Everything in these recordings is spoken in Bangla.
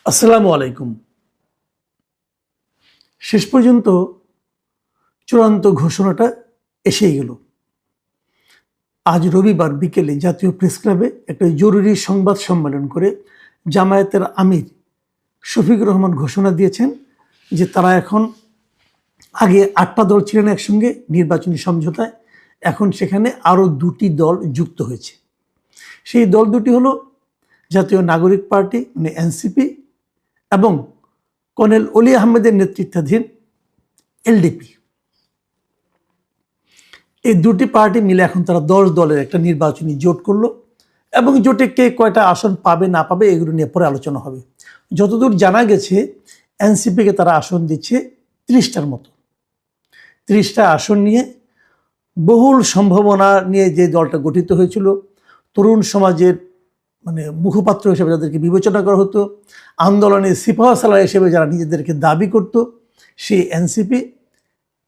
আসসালামু আলাইকুম। শেষ পর্যন্ত চূড়ান্ত ঘোষণাটা এসেই গেল। আজ রবিবার বিকেলে জাতীয় প্রেস ক্লাবে একটা জরুরি সংবাদ সম্মেলন করে জামায়াতের আমির শফিকুর রহমান ঘোষণা দিয়েছেন যে তারা এখন, আগে 8টা দল ছিলেন একসঙ্গে নির্বাচনী সমঝোতায়, এখন সেখানে আরও 2টি দল যুক্ত হয়েছে। সেই দল দুটি হলো জাতীয় নাগরিক পার্টি মানে এনসিপি এবং কর্নেল অলি আহমেদের নেতৃত্বাধীন এলডিপি। এই দুটি পার্টি মিলে এখন তারা 10 দলের একটা নির্বাচনী জোট করলো এবং জোটে কে কয়টা আসন পাবে না পাবে এগুলো নিয়ে পরে আলোচনা হবে। যতদূর জানা গেছে এনসিপিকে তারা আসন দিচ্ছে 30টার মতো। 30টা আসন নিয়ে বহুল সম্ভাবনা নিয়ে যে দলটা গঠিত হয়েছিল, তরুণ সমাজের মুখপাত্র হিসেবে যাদেরকে বিবেচনা করা হতো, আন্দোলনের সিপাহসালার হিসেবে যারা নিজেদেরকে দাবি করত, সেই এনসিপি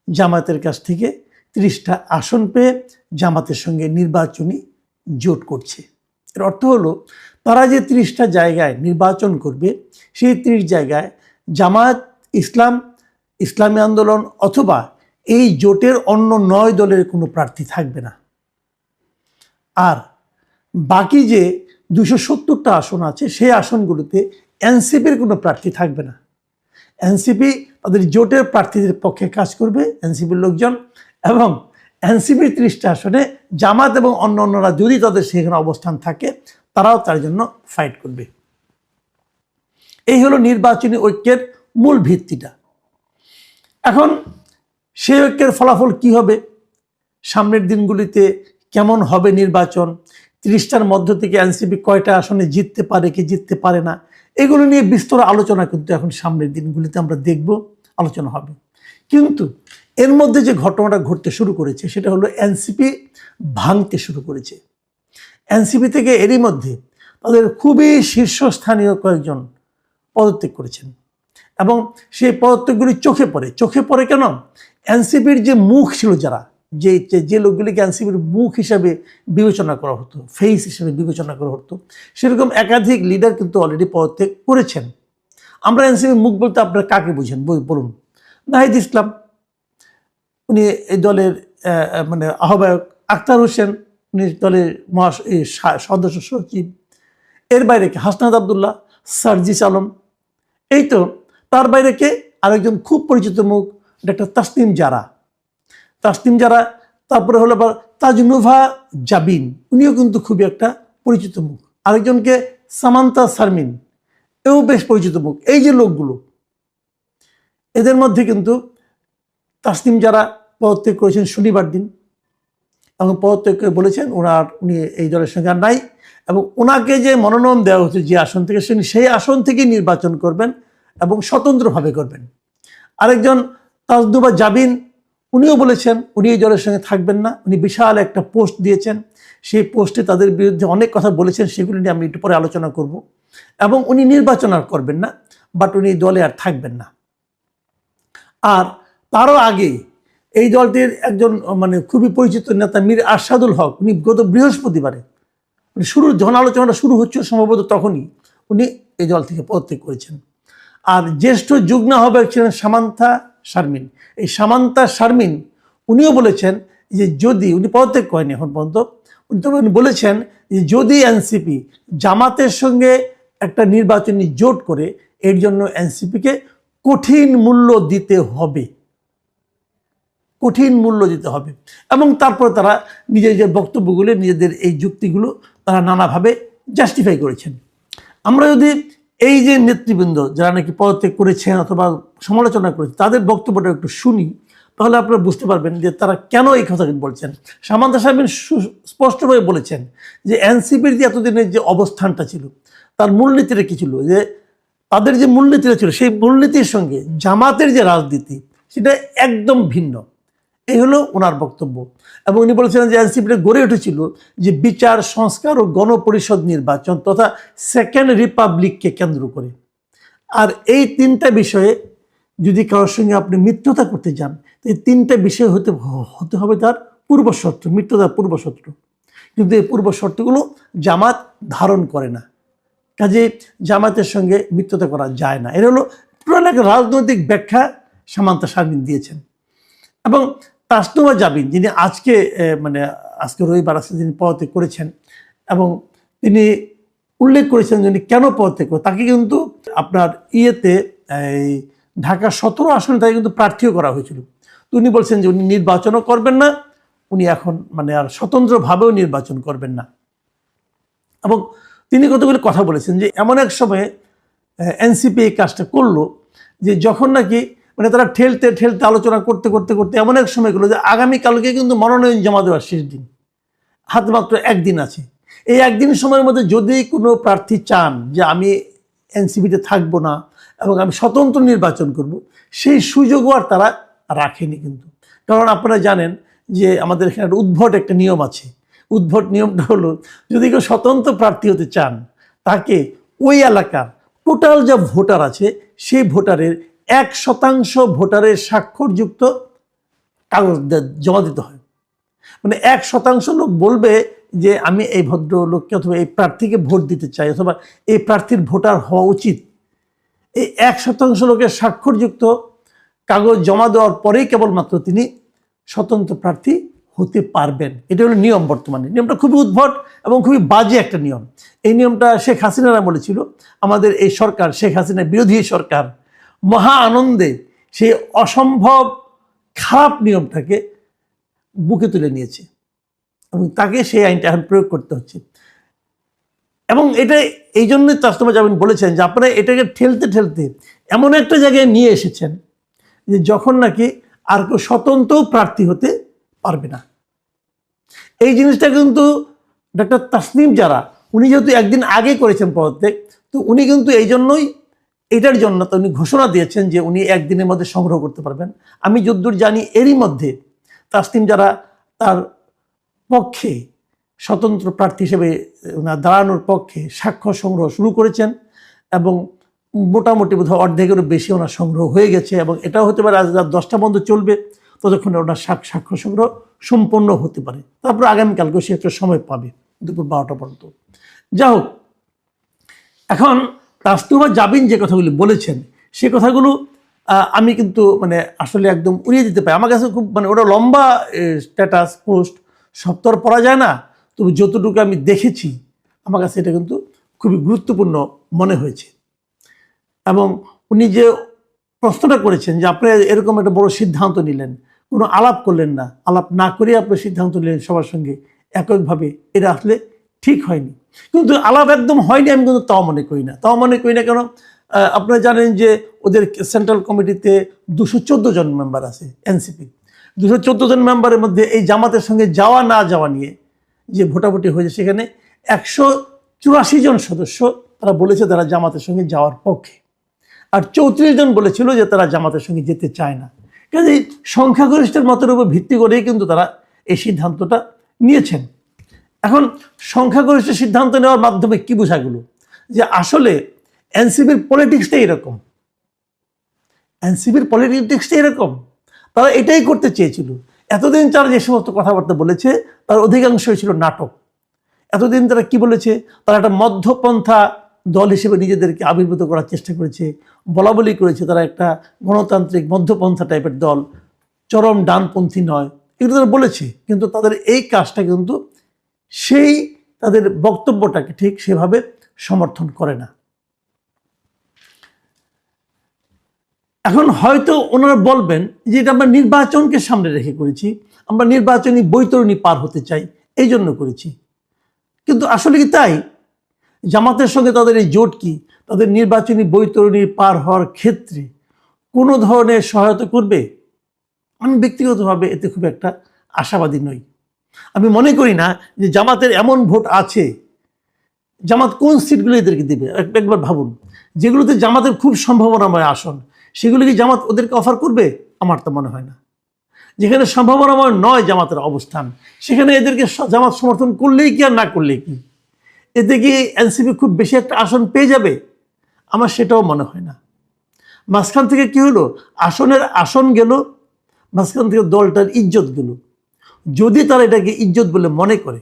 জামাতের কাছ থেকে 30টা আসন পেয়ে জামাতের সঙ্গে নির্বাচনী জোট করছে। এর অর্থ হলো তারা যে 30টা জায়গায় নির্বাচন করবে, সেই 30 জায়গায় জামাত, ইসলামী আন্দোলন অথবা এই জোটের অন্য 9 দলের কোনো প্রার্থী থাকবে না। আর বাকি যে 270টা আসন আছে সেই আসনগুলোতে এনসিপির কোনো প্রার্থী থাকবে না। এনসিপি তাদের জোটের প্রার্থীদের পক্ষে কাজ করবে, এনসিপির লোকজন, এবং এনসিপির 30টা আসনে জামাত এবং অন্যরা যদি তাদের সেখানে অবস্থান থাকে তারাও তার জন্য ফাইট করবে। এই হলো নির্বাচনী ঐক্যের মূল ভিত্তিটা। এখন সেই ঐক্যের ফলাফল কি হবে, সামনের দিনগুলিতে কেমন হবে নির্বাচন, 30টার মধ্য থেকে এনসিপি কয়টা আসনে জিততে পারে কি জিততে পারে না, এগুলো নিয়ে বিস্তর আলোচনা কিন্তু এখন সামনের দিনগুলিতে আমরা দেখব, আলোচনা হবে। কিন্তু এর মধ্যে যে ঘটনাটা ঘটতে শুরু করেছে সেটা হলো এনসিপি ভাঙতে শুরু করেছে। এনসিপি থেকে এরই মধ্যে তাদের খুবই শীর্ষস্থানীয় কয়েকজন পদত্যাগ করেছেন এবং সেই পদত্যাগগুলি চোখে পড়ে কেন, এনসিপির যে মুখ ছিল, যারা যে লোকগুলিকে এনসিপির মুখ হিসাবে বিবেচনা করা হতো, ফেস হিসেবে বিবেচনা করা হতো, সেরকম একাধিক লিডার কিন্তু অলরেডি পদত্যাগ করেছেন। আমরা এনসিপির মুখ বলতে আপনারা কাকে বুঝেন বলুন? নাহিদ ইসলাম, উনি এই দলের আহ্বায়ক, আখতার হোসেন উনি দলের সদস্য সচিব, এর বাইরে কে হাসনাত আবদুল্লাহ, সার্জিস আলম, এই তো। তার বাইরে কে আরেকজন খুব পরিচিত মুখ, ডাক্তার তাসনিম জারা, তারপরে হলো আবার তাজনুভা জাবিন, উনিও কিন্তু খুবই একটা পরিচিত মুখ। আরেকজনকে সামান্তা শারমিন, এও বেশ পরিচিত মুখ। এই যে লোকগুলো, এদের মধ্যে কিন্তু তাসনিম জারা পদত্যাগ করেছেন শনিবার দিন এবং পদত্যাগ করে বলেছেন উনি এই দলের সঙ্গে আর নাই, এবং ওনাকে যে মনোনয়ন দেওয়া হচ্ছে যে আসন থেকে, সেই আসন থেকেই নির্বাচন করবেন এবং স্বতন্ত্রভাবে করবেন। আরেকজন তাজনুভা জাবিন, উনিও বলেছেন উনি এই দলের সঙ্গে থাকবেন না। উনি বিশাল একটা পোস্ট দিয়েছেন, সেই পোস্টে তাদের বিরুদ্ধে অনেক কথা বলেছেন, সেগুলি নিয়ে আমি একটু পরে আলোচনা করব। এবং উনি নির্বাচন আর করবেন না, বাট উনি দলে আর থাকবেন না। আর তারও আগে এই দলটির একজন খুবই পরিচিত নেতা মীর আরশাদুল হক, উনি গত বৃহস্পতিবারে যখন আলোচনাটা শুরু হচ্ছে সম্ভবত তখনই উনি এই দল থেকে পদত্যাগ করেছেন। আর জ্যেষ্ঠ যুগ্ম আহ্বায়ক ছিলেন সামান্তা শারমিন। এই সামান্তা শারমিন উনিও বলেছেন যে যদি, উনি পদত্যাগ করেনি এখন পর্যন্ত, উনি বলেছেন যে যদি এনসিপি জামাতের সঙ্গে একটা নির্বাচনী জোট করে, এর জন্য এনসিপিকে কঠিন মূল্য দিতে হবে এবং তারপর তারা নিজেদের বক্তব্যগুলো, নিজেদের এই যুক্তিগুলো তারা নানাভাবে জাস্টিফাই করেছেন। আমরা যদি এই যে নেতৃবৃন্দ যারা নাকি পদত্যাগ করেছেন অথবা সমালোচনা করেছেন তাদের বক্তব্যটা একটু শুনি, তাহলে আপনারা বুঝতে পারবেন যে তারা কেন এই কথা বলছেন। সামান্তা শারমিন স্পষ্টভাবে বলেছেন যে এনসিপির যে এতদিনের যে অবস্থানটা ছিল, তার মূলনীতিটা কী ছিল, যে তাদের যে মূলনীতিটা ছিল সেই মূলনীতির সঙ্গে জামাতের যে রাজনীতি সেটা একদম ভিন্ন। এই হলো ওনার বক্তব্য। এবং উনি বলেছিলেন যে এনসিপিটা গড়ে উঠেছিল যে বিচার, সংস্কার ও গণপরিষদ নির্বাচন তথা সেকেন্ড রিপাবলিককে কেন্দ্র করে। আর এই 3টা বিষয়ে যদি কারোর সঙ্গে আপনি মিত্রতা করতে যান, এই 3টা বিষয় হতে হবে তার পূর্বশর্ত, মিত্রতার পূর্বশর্ত। কিন্তু এই পূর্বশর্তগুলো জামাত ধারণ করে না। কাজে জামাতের সঙ্গে মিত্রতা করা যায় না। এটা হলো পুরান একটা রাজনৈতিক ব্যাখ্যা সামান্তা শারমিন দিয়েছেন। এবং তাসনুভা জাবিন যিনি আজকে আজকে রবিবার আজকে যিনি পদত্যাগ করেছেন এবং তিনি উল্লেখ করেছেন যিনি কেন পদত্যাগ করে, তাকে কিন্তু আপনার এই ঢাকা 17 আসনে তাকে কিন্তু প্রার্থীও করা হয়েছিল। তো উনি বলছেন যে উনি নির্বাচনও করবেন না, উনি এখন আর স্বতন্ত্রভাবেও নির্বাচন করবেন না। এবং তিনি কতগুলি কথা বলেছেন যে এমন এক সময়ে এনসিপি এই কাজটা করলো যে যখন নাকি তারা ঠেলতে ঠেলতে আলোচনা করতে করতে করতে এমন এক সময় গেলো যে আগামীকালকে কিন্তু মনোনয়ন জমা দেওয়ার শেষ দিন, হাতে মাত্র একদিন আছে। এই একদিন সময়ের মধ্যে যদি কোনো প্রার্থী চান যে আমি এনসিপিতে থাকবো না এবং আমি স্বতন্ত্র নির্বাচন করব, সেই সুযোগও আর তারা রাখেনি কিন্তু। কারণ আপনারা জানেন যে আমাদের এখানে একটা উদ্ভট একটা নিয়ম আছে। উদ্ভট নিয়মটা হলো যদি কেউ স্বতন্ত্র প্রার্থী হতে চান তাকে ওই এলাকার টোটাল যা ভোটার আছে সেই ভোটারের 1% ভোটারের স্বাক্ষরযুক্ত কাগজ জমা দিতে হয়। 1% লোক বলবে যে আমি এই ভদ্রলোককে অথবা এই প্রার্থীকে ভোট দিতে চাই অথবা এই প্রার্থীর ভোটার হওয়া উচিত। এই 1% লোকের স্বাক্ষরযুক্ত কাগজ জমা দেওয়ার পরেই কেবলমাত্র তিনি স্বতন্ত্র প্রার্থী হতে পারবেন। এটা হলো নিয়ম। বর্তমানে নিয়মটা খুবই উদ্ভট এবং খুবই বাজে একটা নিয়ম। এই নিয়মটা শেখ হাসিনারা বলেছিল, আমাদের এই সরকার শেখ হাসিনা বিরোধী সরকার মহা আনন্দে সেই অসম্ভব খারাপ নিয়মটাকে বুকে তুলে নিয়েছে এবং তাকে সেই আইনটা এখন প্রয়োগ করতে হচ্ছে। এবং এটা এই জন্যই তাসনুভা জাবিন বলেছেন যে আপনারা এটাকে ঠেলতে ঠেলতে এমন একটা জায়গায় নিয়ে এসেছেন যে যখন নাকি আর কেউ স্বতন্ত্র প্রার্থী হতে পারবে না। এই জিনিসটা কিন্তু ডক্টর তাসনিম যারা উনি যেহেতু একদিন আগে করেছেন পদত্যাগ, তো উনি কিন্তু এই জন্যই এটার জন্য তো উনি ঘোষণা দিয়েছেন যে উনি একদিনের মধ্যে সংগ্রহ করতে পারবেন। আমি যদ্দূর জানি এরই মধ্যে তাসনিম যারা তার পক্ষে স্বতন্ত্র প্রার্থী হিসেবে দাঁড়ানোর পক্ষে স্বাক্ষর সংগ্রহ শুরু করেছেন এবং মোটামুটি বোধহয় অর্ধেকেরও বেশি ওনার সংগ্রহ হয়ে গেছে। এবং এটাও হতে পারে আজ রাত 10টা পর্যন্ত চলবে, ততক্ষণে ওনার স্বাক্ষর সংগ্রহ সম্পন্ন হতে পারে। তারপর আগামীকালকে সে একটা সময় পাবে দুপুর 12টা পর্যন্ত। যা হোক, এখন তাসনুভা জাবিন যে কথাগুলি বলেছেন সে কথাগুলো আমি কিন্তু আসলে একদম উড়িয়ে দিতে পারি। আমার কাছে খুব ওটা লম্বা স্ট্যাটাস পোস্ট সব তো আর পড়া যায় না, তবে যতটুকু আমি দেখেছি আমার কাছে এটা কিন্তু খুবই গুরুত্বপূর্ণ মনে হয়েছে। এবং উনি যে প্রশ্নটা করেছেন যে আপনি এরকম একটা বড় সিদ্ধান্ত নিলেন, কোনো আলাপ করলেন না, আলাপ না করে আপনি সিদ্ধান্ত নিলেন সবার সঙ্গে এককভাবে, এটা আসলে ঠিক হয়নি। কিন্তু আলাপ একদম হয়নি আমি কিন্তু তাও মনে করি না। কেন আপনারা জানেন যে ওদের সেন্ট্রাল কমিটিতে 214 জন মেম্বার আছে এনসিপি। 214 জন মেম্বারের মধ্যে এই জামাতের সঙ্গে যাওয়া না যাওয়া নিয়ে যে ভোটাভুটি হয়েছে সেখানে 184 জন সদস্য তারা বলেছে তারা জামাতের সঙ্গে যাওয়ার পক্ষে, আর 34 জন বলেছিল যে তারা জামাতের সঙ্গে যেতে চায় না। কাজে সংখ্যাগরিষ্ঠের মতের উপর ভিত্তি করেই কিন্তু তারা এই সিদ্ধান্তটা নিয়েছেন। এখন সংখ্যাগরিষ্ঠ সিদ্ধান্ত নেওয়ার মাধ্যমে কি বোঝা গেল যে আসলে এনসিপির পলিটিক্সটাই এরকম। তারা এটাই করতে চেয়েছিল। এতদিন তারা যে সমস্ত কথাবার্তা বলেছে তার অধিকাংশই ছিল নাটক। এতদিন তারা কি বলেছে, তারা একটা মধ্যপন্থা দল হিসেবে নিজেদেরকে আবির্ভূত করার চেষ্টা করেছে, বলাবলি করেছে তারা একটা গণতান্ত্রিক মধ্যপন্থা টাইপের দল, চরম ডানপন্থী নয়, এগুলো তারা বলেছে। কিন্তু তাদের এই কাজটা কিন্তু সেই তাদের বক্তব্যটাকে ঠিক সেভাবে সমর্থন করে না। এখন হয়তো ওনারা বলবেন যে এটা আমরা নির্বাচনকে সামনে রেখে করেছি, আমরা নির্বাচনী বৈতরণী পার হতে চাই এই জন্য করেছি। কিন্তু আসলে কি তাই? জামাতের সঙ্গে তাদের এই জোট কি তাদের নির্বাচনী বৈতরণী পার হওয়ার ক্ষেত্রে কোনো ধরনের সহায়তা করবে? আমি ব্যক্তিগতভাবে এতে খুব একটা আশাবাদী নই। আমি মনে করি না যে জামাতের এমন ভোট আছে, জামাত কোন সিটগুলো এদেরকে দেবে একবার ভাবুন। যেগুলোতে জামাতের খুব সম্ভাবনাময় আসন সেগুলো কি জামাত ওদেরকে অফার করবে? আমার তো মনে হয় না। যেখানে সম্ভাবনাময় নয় জামাতের অবস্থান সেখানে এদেরকে জামাত সমর্থন করলেই কি আর না করলেই কি, এতে কি এনসিপি খুব বেশি একটা আসন পেয়ে যাবে? আমার সেটাও মনে হয় না। মাঝখান থেকে কি হলো, আসন গেল, মাঝখান থেকে দলটার ইজ্জত গেল। যদি তারা এটাকে ইজ্জত বলে মনে করে,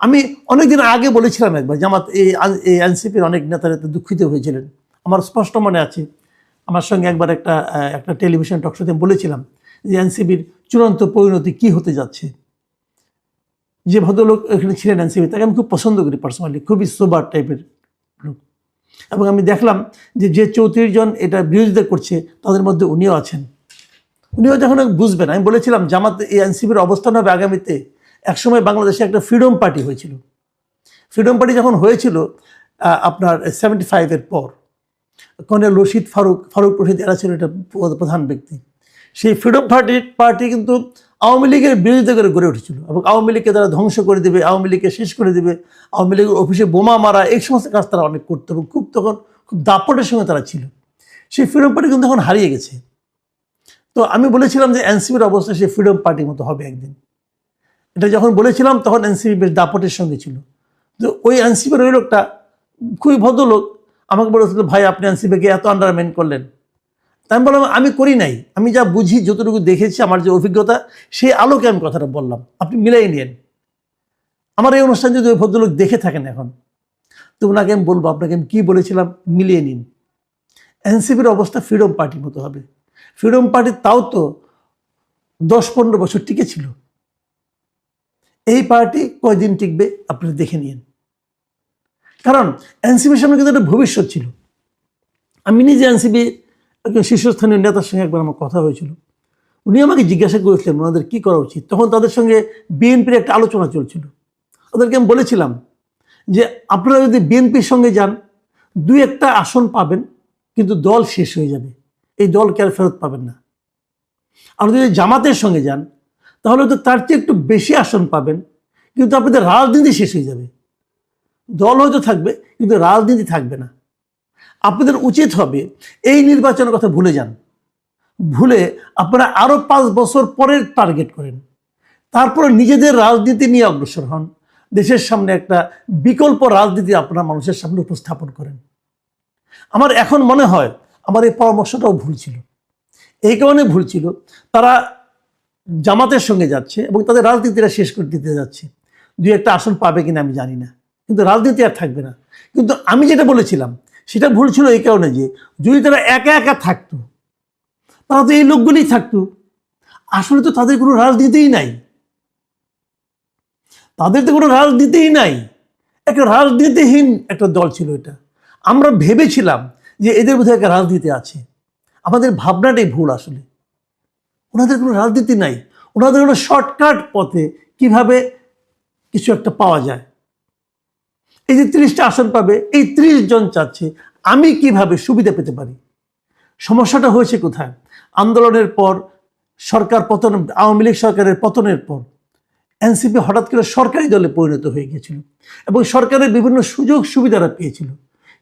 আমি অনেকদিন আগে বলেছিলাম একবার জামাত এই এনসিপির অনেক নেতারা দুঃখিত হয়েছিলেন, আমার স্পষ্ট মনে আছে। আমার সঙ্গে একবার একটা টেলিভিশন টকশোতে বলেছিলাম যে এনসিপির চূড়ান্ত পরিণতি কি হতে যাচ্ছে। যে ভদ্রলোক এখানে ছিলেন এনসিপি, তাকে আমি খুব পছন্দ করি পার্সোনালি, খুবই সোবার টাইপের লোক। এবং আমি দেখলাম যে 34 জন এটা বিরোধিতা করছে তাদের মধ্যে উনিও আছেন। উনিও যখন বুঝবেন, আমি বলেছিলাম জামাত এই এনসিপির অবস্থান হবে আগামীতে। একসময় বাংলাদেশে একটা ফ্রিডম পার্টি হয়েছিল। ফ্রিডম পার্টি যখন হয়েছিল আপনার 75-এর পর, কর্নেল রশিদ ফারুক রশিদ এরা ছিল এটা প্রধান ব্যক্তি। সেই ফ্রিডম পার্টি কিন্তু আওয়ামী লীগের বিরোধিতা করে গড়ে উঠেছিল এবং আওয়ামী লীগকে তারা ধ্বংস করে দেবে, আওয়ামী লীগকে শেষ করে দেবে, আওয়ামী লীগের অফিসে বোমা মারা, এই সমস্ত কাজ তারা অনেক করতো এবং তখন খুব দাপটের সঙ্গে তারা ছিল। সেই ফ্রিডম পার্টি কিন্তু এখন হারিয়ে গেছে। তো আমি বলেছিলাম যে এনসিপির অবস্থা সেই ফ্রিডম পার্টির মতো হবে একদিন। এটা যখন বলেছিলাম তখন এনসিপি বেশ দাপটের সঙ্গে ছিল। তো ওই এনসিপির ওই লোকটা খুবই ভদ্রলোক আমাকে বলেছিল, ভাই আপনি এনসিপিকে এত আন্ডারমাইন করলেন। তাই আমি বললাম আমি করি নাই, আমি যা বুঝি, যতটুকু দেখেছি, আমার যে অভিজ্ঞতা, সেই আলোকে আমি কথাটা বললাম, আপনি মিলাই নিয়েন। আমার এই অনুষ্ঠান যদি ওই ভদ্রলোক দেখে থাকেন এখন, তো ওনাকে আমি বলবো আপনাকে আমি কী বলেছিলাম মিলিয়ে নিন। এনসিপির অবস্থা ফ্রিডম পার্টির মতো হবে। ফ্রিডম পার্টি তাও তো 10-15 বছর টিকে ছিল। এই পার্টি কয়দিন টিকবে আপনারা দেখে নিন। কারণ এনসিপির সামনে কিন্তু একটা ভবিষ্যৎ ছিল। আমি নিজে এনসিপি একজন শীর্ষস্থানীয় নেতার সঙ্গে একবার আমার কথা হয়েছিল। উনি আমাকে জিজ্ঞাসা করেছিলেন ওনাদের কী করা উচিত। তখন তাদের সঙ্গে বিএনপির একটা আলোচনা চলছিল। ওদেরকে আমি বলেছিলাম যে আপনারা যদি বিএনপির সঙ্গে যান 2-1টা আসন পাবেন, কিন্তু দল শেষ হয়ে যাবে, এই দলকে আর ফেরত পাবেন না। আর যদি জামাতের সঙ্গে যান তাহলে তো তার চেয়ে একটু বেশি আসন পাবেন, কিন্তু আপনাদের রাজনীতি শেষ হয়ে যাবে। দল হয়তো থাকবে কিন্তু রাজনীতি থাকবে না। আপনাদের উচিত হবে এই নির্বাচনের কথা ভুলে যান, ভুলে আপনারা আরও 5 বছর পরের টার্গেট করেন, তারপরে নিজেদের রাজনীতি নিয়ে অগ্রসর হন, দেশের সামনে একটা বিকল্প রাজনীতি আপনারা মানুষের সামনে উপস্থাপন করেন। আমার এখন মনে হয় আমার এই পরামর্শটাও ভুল ছিল। এই কারণে ভুল ছিল, তারা জামাতের সঙ্গে যাচ্ছে এবং তাদের রাজনীতিটা শেষ করে দিতে যাচ্ছে। 2-1টা আসন পাবে কিনা আমি জানি না, কিন্তু রাজনীতি আর থাকবে না। কিন্তু আমি যেটা বলেছিলাম সেটা ভুল ছিল এই কারণে যে যদি তারা একা একা থাকতো তারা তো এই লোকগুলোই থাকতো। আসলে তো তাদের কোনো রাজনীতিই নাই, তাদের তো কোনো রাজনীতিই নাই, একটা রাজনীতিহীন একটা দল ছিল এটা। আমরা ভেবেছিলাম যে এদের মধ্যে একটা রাজনীতি আছে, আমাদের ভাবনাটাই ভুল। আসলে ওনাদের কোনো রাজনীতি নাই, ওনাদের কোনো শর্টকাট পথে কিভাবে কিছু একটা পাওয়া যায়। এই যে 30টা আসন পাবে, এই 30 জন চাচ্ছে আমি কিভাবে সুবিধা পেতে পারি। সমস্যাটা হয়েছে কোথায়? আন্দোলনের পর সরকার পতন, আওয়ামী লীগ সরকারের পতনের পর এনসিপি হঠাৎ করে সরকারি দলে পরিণত হয়ে গিয়েছিল এবং সরকারের বিভিন্ন সুযোগ সুবিধারা পেয়েছিল।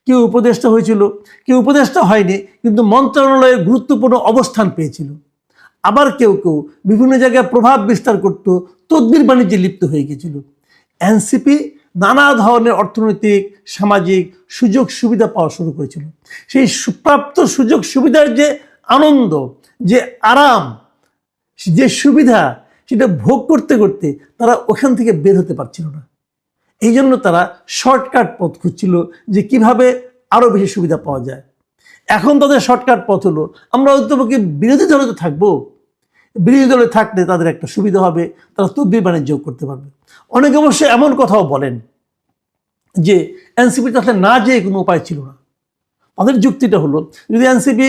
কেউ উপদেষ্টা হয়েছিল, কেউ উপদেষ্টা হয়নি কিন্তু মন্ত্রণালয়ের গুরুত্বপূর্ণ অবস্থান পেয়েছিল। আবার কেউ কেউ বিভিন্ন জায়গায় প্রভাব বিস্তার করত, তদবির বাণিজ্যে লিপ্ত হয়ে গিয়েছিল। এনসিপি নানা ধরনের অর্থনৈতিক সামাজিক সুযোগ সুবিধা পাওয়া শুরু করেছিল। সেই প্রাপ্ত সুযোগ সুবিধার যে আনন্দ, যে আরাম, যে সুবিধা, সেটা ভোগ করতে করতে তারা ওখান থেকে বের হতে পারছিল না। এই জন্য তারা শর্টকাট পথ খুঁজছিল যে কিভাবে আরও বেশি সুবিধা পাওয়া যায়। এখন তাদের শর্টকাট পথ হলো আমরা অন্তপক্ষে বিরোধী দলে তো থাকবো, বিরোধী দলে থাকলে তাদের একটা সুবিধা হবে, তারা তদবির বাণিজ্য করতে পারবে। অনেকে অবশ্য এমন কথাও বলেন যে এনসিপির আসলে না যেয়ে কোনো উপায় ছিল না। তাদের যুক্তিটা হলো যদি এনসিপি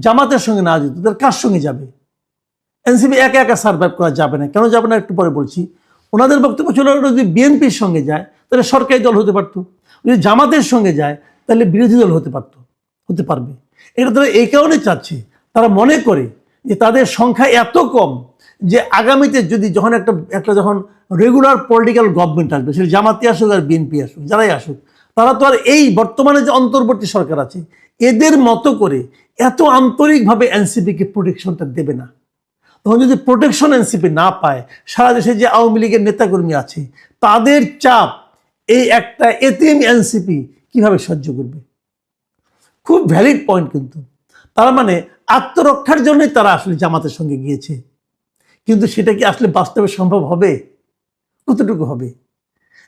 জামাতের সঙ্গে না যেত তাদের কার সঙ্গে যাবে? এনসিপি একা একা সার্ভাইভ করা যাবে না। কেন যাবে না একটু পরে বলছি। ওনাদের বক্তব্য ছিল যদি বিএনপির সঙ্গে যায় তাহলে সরকারি দল হতে পারতো, যদি জামাতের সঙ্গে যায় তাহলে বিরোধী দল হতে পারবে। এটা তারা এই কারণে চাচ্ছে, তারা মনে করে যে তাদের সংখ্যা এত কম যে আগামীতে যদি যখন রেগুলার পলিটিক্যাল গভর্নমেন্ট আসবে, সেটা জামাতি আসুক আর বিএনপি আসুক, যারাই আসুক, তারা তো আর এই বর্তমানে যে অন্তর্বর্তী সরকার আছে এদের মতো করে এত আন্তরিকভাবে এনসিপিকে প্রোটেকশনটা দেবে না। তখন যদি প্রোটেকশন এনসিপি না পায়, সারা দেশে যে আওয়ামী লীগের নেতাকর্মী আছে তাদের চাপ এই একটা এতিম এনসিপি কিভাবে সহ্য করবে? খুব ভ্যালিড পয়েন্ট। কিন্তু তারা মানে আত্মরক্ষার জন্যই তারা আসলে জামাতের সঙ্গে গিয়েছে, কিন্তু সেটা কি আসলে বাস্তবে সম্ভব হবে? কতটুকু হবে?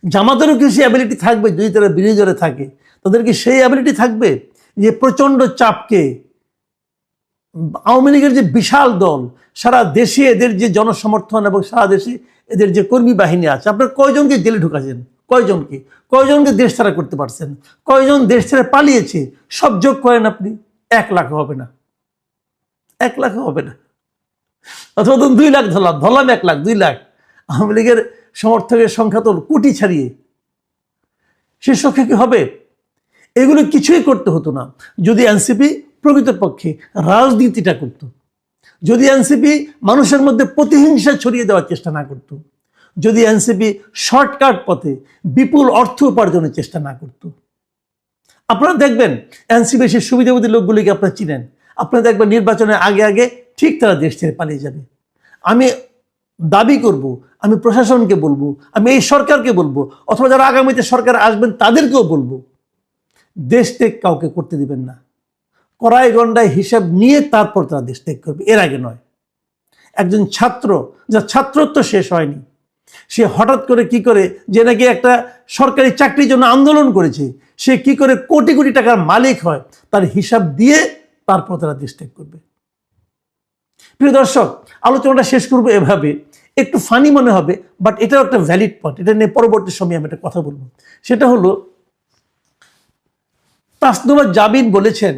জামাতেরও কি সেই অ্যাবিলিটি থাকবে যদি তারা বিরোধী দলে থাকে? তাদের কি সেই অ্যাবিলিটি থাকবে যে প্রচণ্ড চাপকে, আওয়ামী লীগের যে বিশাল দল, সারা দেশে এদের যে জনসমর্থন এবং সারা দেশে এদের যে কর্মী বাহিনী আছে, আপনার কয়জনকে জেলে ঢুকাছেন? কয়জনকে দেশ ছাড়া করতে পারছেন? কয়জন দেশ ছেড়ে পালিয়েছে? সব যোগ করেন আপনি, 1 লাখ হবে না, 1 লাখ হবে না। অথবা 2 লাখ ধরলাম 1 লাখ, 2 লাখ। আওয়ামী লীগের সমর্থকের সংখ্যা তো কোটি ছাড়িয়ে, সে সংখ্যা কি হবে? এগুলো কিছুই করতে হতো না যদি এনসিপি প্রকৃতপক্ষে রাজনীতিটা করত, যদি এনসিপি মানুষের মধ্যে প্রতিহিংসা ছড়িয়ে দেওয়ার চেষ্টা না করত, যদি এনসিপি শর্টকাট পথে বিপুল অর্থ উপার্জনের চেষ্টা না করত। আপনারা দেখবেন এনসিপি সেই সুবিধাবাদী লোকগুলিকে আপনারা চিনেন, আপনারা দেখবেন নির্বাচনের আগে আগে ঠিক তারা দেশ ছেড়ে পালিয়ে যাবে। আমি দাবি করব, আমি প্রশাসনকে বলবো, আমি এই সরকারকে বলবো, অথবা যারা আগামীতে সরকার আসবেন তাদেরকেও বলবো, দেশ ত্যাগ কাউকে করতে দিবেন না। কড়াই গন্ডায় হিসাব নিয়ে তারপর তারা দেশ ত্যাগ করবে, এর আগে নয়। একজন ছাত্র, যার ছাত্রত্ব শেষ হয়নি, সে হঠাৎ করে কি করে যে নাকি একটা সরকারি চাকরির জন্য আন্দোলন করেছে, সে কি করে কোটি কোটি টাকার মালিক হয়, তার হিসাব দিয়ে তারপর তারা দেশ ত্যাগ করবে। প্রিয় দর্শক, আলোচনাটা শেষ করবো এভাবে, একটু ফানি মনে হবে, বাট এটাও একটা ভ্যালিড পয়েন্ট। এটা নিয়ে পরবর্তী সময়ে আমি একটা কথা বলবো। সেটা হলো, তাসনুভা জাবিন বলেছেন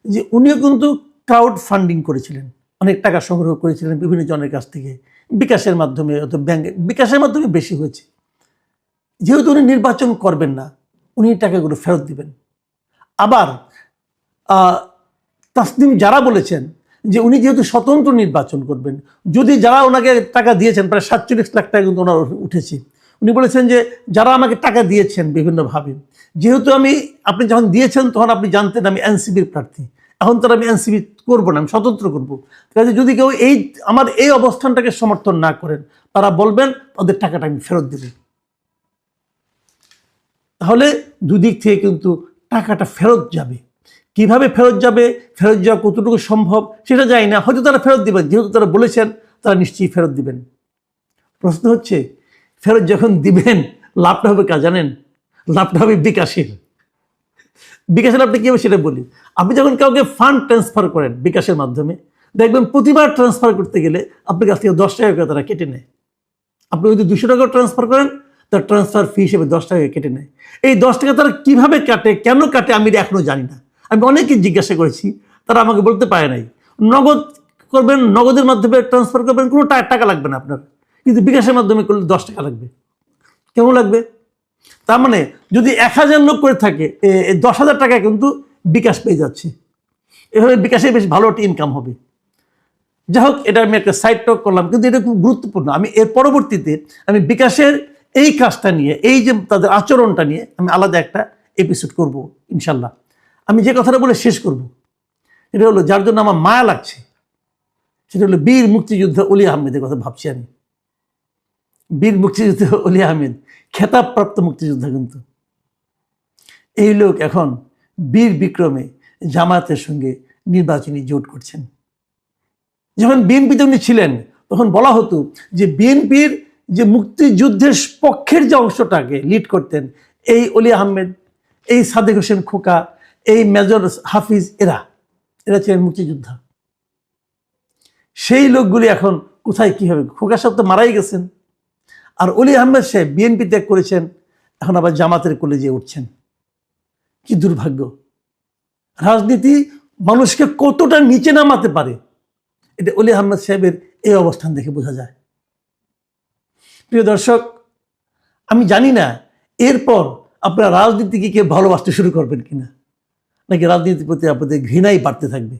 যে উনিও কিন্তু ক্রাউড ফান্ডিং করেছিলেন, অনেক টাকা সংগ্রহ করেছিলেন বিভিন্ন জনের কাছ থেকে, বিকাশের মাধ্যমে, অথবা ব্যাংকে, বিকাশের মাধ্যমে বেশি হয়েছে। যেহেতু উনি নির্বাচন করবেন না, উনি টাকাগুলো ফেরত দিবেন। আবার তাসনিম যারা বলেছেন যে উনি যেহেতু স্বতন্ত্র নির্বাচন করবেন, যদি যারা ওনাকে টাকা দিয়েছেন, প্রায় 47 লাখ টাকা কিন্তু ওনার উঠেছে, উনি বলেছেন যে যারা আমাকে টাকা দিয়েছেন বিভিন্নভাবে, যেহেতু আপনি যখন দিয়েছেন তখন আপনি জানতেন আমি এনসিপির প্রার্থী, এখন তো আমি এনসিপি করবো না, আমি স্বতন্ত্র করবো। কাজে যদি কেউ আমার এই অবস্থানটাকে সমর্থন না করেন, তারা বলবেন তাদের টাকাটা আমি ফেরত দেব। তাহলে দুদিক থেকে কিন্তু টাকাটা ফেরত যাবে। কিভাবে ফেরত যাবে, ফেরত যাওয়া কতটুকু সম্ভব সেটা জানি না, হয়তো তারা ফেরত দিবেন, যেহেতু তারা বলেছেন তারা নিশ্চয়ই ফেরত দিবেন। প্রশ্ন হচ্ছে, ফেরত যখন দিবেন লাভটা হবে কাজ জানেন? লাভটা হবে বিকাশের। বিকাশের লাভটা কী হবে সেটা বলি। আপনি যখন কাউকে ফান্ড ট্রান্সফার করেন বিকাশের মাধ্যমে, দেখবেন প্রতিবার ট্রান্সফার করতে গেলে আপনার কাছ থেকে 10 টাকা করে তারা কেটে নেয়। আপনি যদি 200 টাকা ট্রান্সফার করেন, তার ট্রান্সফার ফি হিসেবে 10 টাকা কেটে নেয়। এই 10 টাকা তারা কীভাবে কাটে, কেন কাটে, আমি এখনও জানি না। আমি অনেকে জিজ্ঞাসা করেছি, তারা আমাকে বলতে পারে নাই। নগদ করবেন, নগদের মাধ্যমে ট্রান্সফার করবেন, কোনো টাকা লাগবে না আপনার, কিন্তু বিকাশের মাধ্যমে করলে 10 টাকা লাগবে। কেমন লাগবে? তার মানে যদি 1000 লোক করে থাকে, 10,000 টাকা কিন্তু বিকাশ পেয়ে যাচ্ছে। এভাবে বিকাশে বেশ ভালো একটা ইনকাম হবে। যাই হোক, এটা আমি একটা সাইড টক করলাম, কিন্তু এটা খুব গুরুত্বপূর্ণ। আমি এর পরবর্তীতে আমি বিকাশের এই কাজটা নিয়ে, এই যে তাদের আচরণটা নিয়ে আমি আলাদা একটা এপিসোড করব ইনশাল্লাহ। আমি যে কথাটা বলে শেষ করব, এটা হলো, যার জন্য আমার মায়া লাগছে, সেটা হলো বীর মুক্তিযোদ্ধা অলি আহমেদের কথা ভাবছি আমি। বীর মুক্তিযোদ্ধা অলি আহমেদ খেতাবপ্রাপ্ত মুক্তিযোদ্ধা, কিন্তু এই লোক এখন বীর বিক্রমে জামায়াতের সঙ্গে নির্বাচনী জোট করছেন। যখন বিএনপিতে উনি ছিলেন তখন বলা হতো যে বিএনপির যে মুক্তিযুদ্ধের পক্ষের যে অংশটাকে লিড করতেন এই অলি আহমেদ, এই সাদেক হোসেন খোকা, এই মেজর হাফিজ, এরা ছিলেন মুক্তিযোদ্ধা। সেই লোকগুলি এখন কোথায় কি হবে? খোকা সাহেব তো মারাই গেছেন, আর অলি আহমেদ সাহেব বিএনপি ত্যাগ করেছেন, এখন আবার জামাতের কলেজে উঠছেন। কি দুর্ভাগ্য! রাজনীতি মানুষকে কতটা নিচে নামাতে পারে, এটা অলি আহমেদ সাহেবের এই অবস্থান দেখে বোঝা যায়। প্রিয় দর্শক, আমি জানি না এরপর আপনারা রাজনীতিকে ভালোবাসতে শুরু করবেন কিনা, নাকি রাজনীতির প্রতি আপনাদের ঘৃণাই বাড়তে থাকবে।